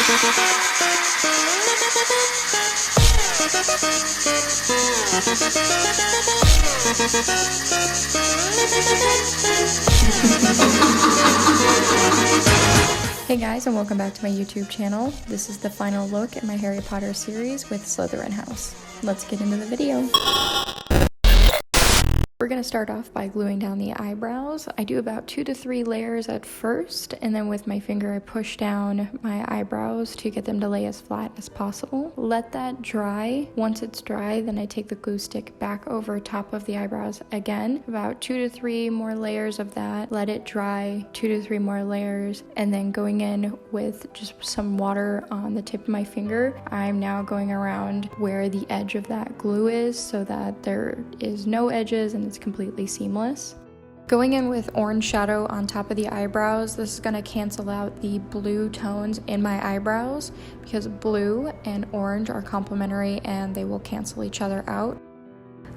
Hey guys, and welcome back to my YouTube channel. This is the final look at my Harry Potter series with Slytherin House. Let's get into the video. We're going to start off by gluing down the eyebrows. I do about 2 to 3 layers at first, and then with my finger I push down my eyebrows to get them to lay as flat as possible. Let that dry. Once it's dry, then I take the glue stick back over top of the eyebrows again. About 2 to 3 more layers of that. Let it dry, 2 to 3 more layers, and then going in with just some water on the tip of my finger. I'm now going around where the edge of that glue is so that there is no edges and it's completely seamless. Going in with orange shadow on top of the eyebrows, this is going to cancel out the blue tones in my eyebrows because blue and orange are complementary and they will cancel each other out.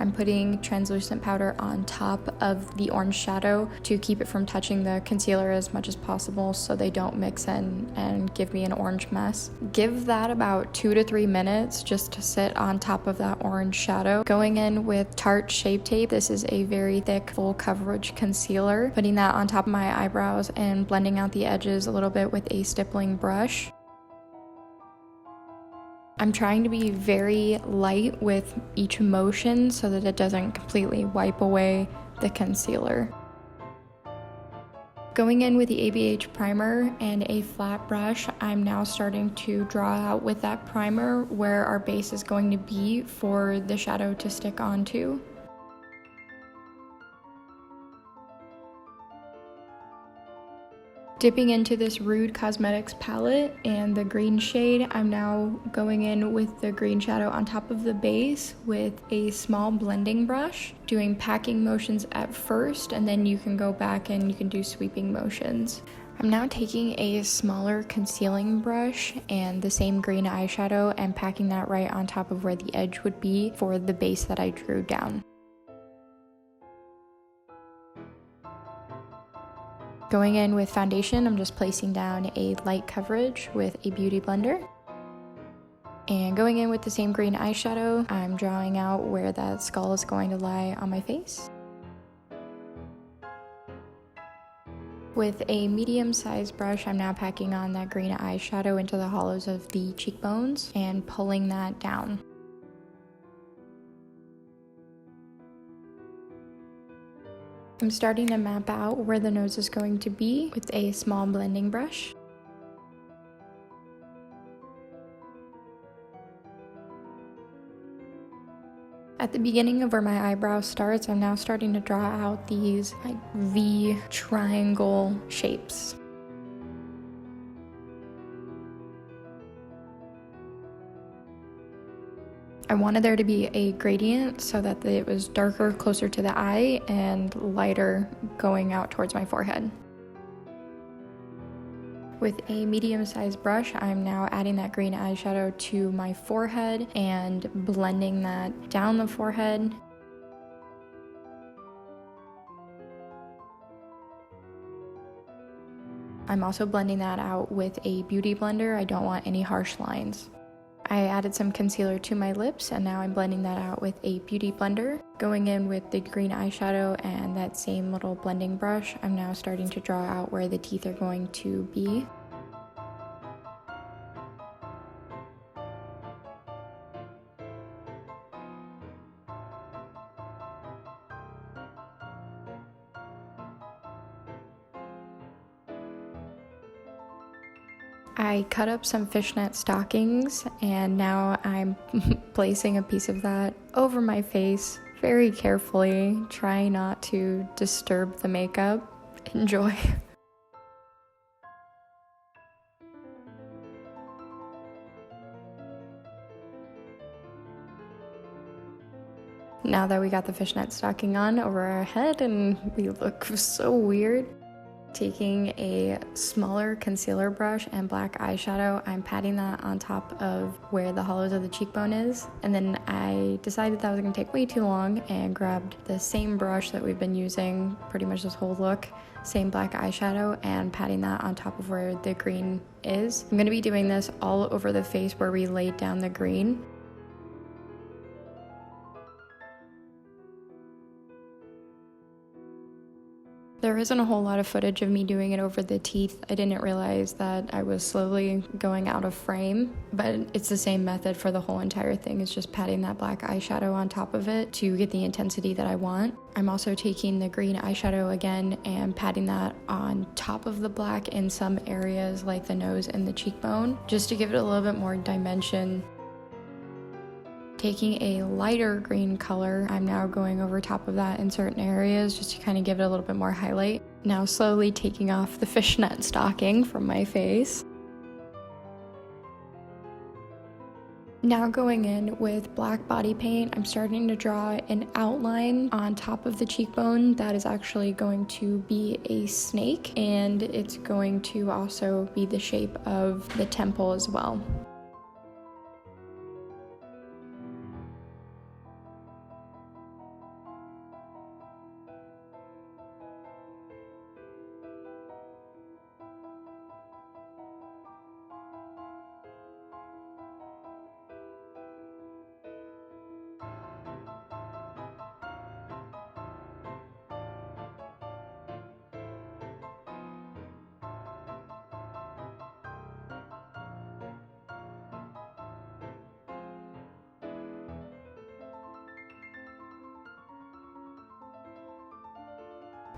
I'm putting translucent powder on top of the orange shadow to keep it from touching the concealer as much as possible so they don't mix in and give me an orange mess. Give that about 2 to 3 minutes just to sit on top of that orange shadow. Going in with Tarte Shape Tape. This is a very thick full coverage concealer. Putting that on top of my eyebrows and blending out the edges a little bit with a stippling brush. I'm trying to be very light with each motion so that it doesn't completely wipe away the concealer. Going in with the ABH primer and a flat brush, I'm now starting to draw out with that primer where our base is going to be for the shadow to stick onto. Dipping into this Rude Cosmetics palette and the green shade, I'm now going in with the green shadow on top of the base with a small blending brush, doing packing motions at first, and then you can go back and you can do sweeping motions. I'm now taking a smaller concealing brush and the same green eyeshadow and packing that right on top of where the edge would be for the base that I drew down. Going in with foundation, I'm just placing down a light coverage with a beauty blender. And going in with the same green eyeshadow, I'm drawing out where that skull is going to lie on my face. With a medium-sized brush, I'm now packing on that green eyeshadow into the hollows of the cheekbones and pulling that down. I'm starting to map out where the nose is going to be with a small blending brush. At the beginning of where my eyebrow starts, I'm now starting to draw out these like V triangle shapes. I wanted there to be a gradient so that it was darker closer to the eye and lighter going out towards my forehead. With a medium-sized brush, I'm now adding that green eyeshadow to my forehead and blending that down the forehead. I'm also blending that out with a beauty blender. I don't want any harsh lines. I added some concealer to my lips and now I'm blending that out with a beauty blender. Going in with the green eyeshadow and that same little blending brush, I'm now starting to draw out where the teeth are going to be. I cut up some fishnet stockings and now I'm placing a piece of that over my face very carefully, trying not to disturb the makeup. Enjoy. Now that we got the fishnet stocking on over our head and we look so weird, Taking a smaller concealer brush and black eyeshadow, I'm patting that on top of where the hollows of the cheekbone is. And then I decided that was gonna take way too long and grabbed the same brush that we've been using pretty much this whole look, same black eyeshadow, and patting that on top of where the green is. I'm gonna be doing this all over the face where we laid down the green. There isn't a whole lot of footage of me doing it over the teeth. I didn't realize that I was slowly going out of frame, but it's the same method for the whole entire thing. It's just patting that black eyeshadow on top of it to get the intensity that I want. I'm also taking the green eyeshadow again and patting that on top of the black in some areas like the nose and the cheekbone, just to give it a little bit more dimension. Taking a lighter green color, I'm now going over top of that in certain areas just to kind of give it a little bit more highlight. Now slowly taking off the fishnet stocking from my face. Now going in with black body paint, I'm starting to draw an outline on top of the cheekbone that is actually going to be a snake, and it's going to also be the shape of the temple as well.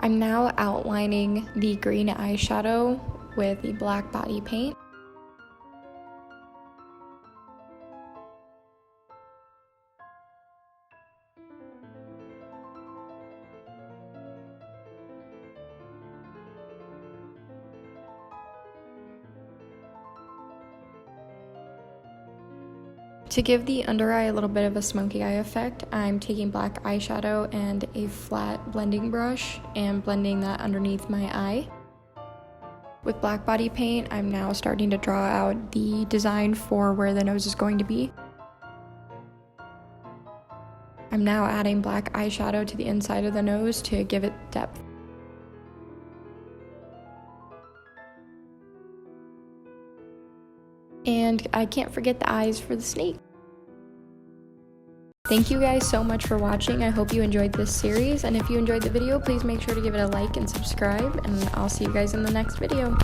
I'm now outlining the green eyeshadow with the black body paint. To give the under eye a little bit of a smoky eye effect, I'm taking black eyeshadow and a flat blending brush and blending that underneath my eye. With black body paint, I'm now starting to draw out the design for where the nose is going to be. I'm now adding black eyeshadow to the inside of the nose to give it depth. And I can't forget the eyes for the snake. Thank you guys so much for watching. I hope you enjoyed this series, and if you enjoyed the video, please make sure to give it a like and subscribe, and I'll see you guys in the next video.